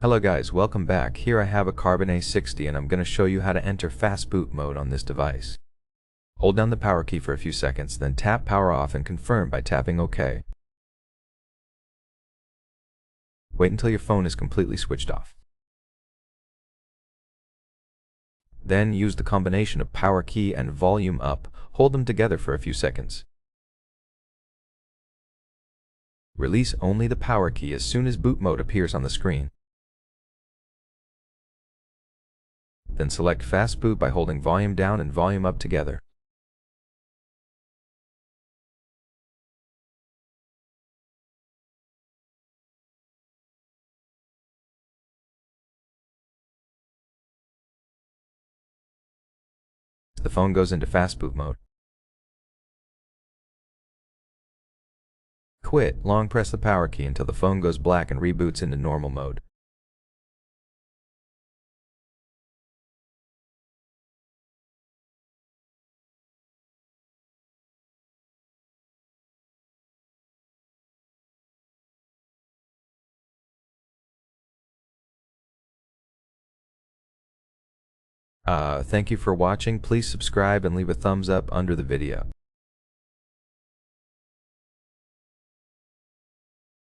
Hello guys, welcome back. Here I have a KARBONN A60 and I'm going to show you how to enter Fastboot mode on this device. Hold down the power key for a few seconds, then tap power off and confirm by tapping OK. Wait until your phone is completely switched off. Then use the combination of power key and volume up. Hold them together for a few seconds. Release only the power key as soon as boot mode appears on the screen. Then select Fastboot by holding volume down and volume up together. The phone goes into Fastboot mode. Quit, long press the power key until the phone goes black and reboots into normal mode. Thank you for watching. Please subscribe and leave a thumbs up under the video.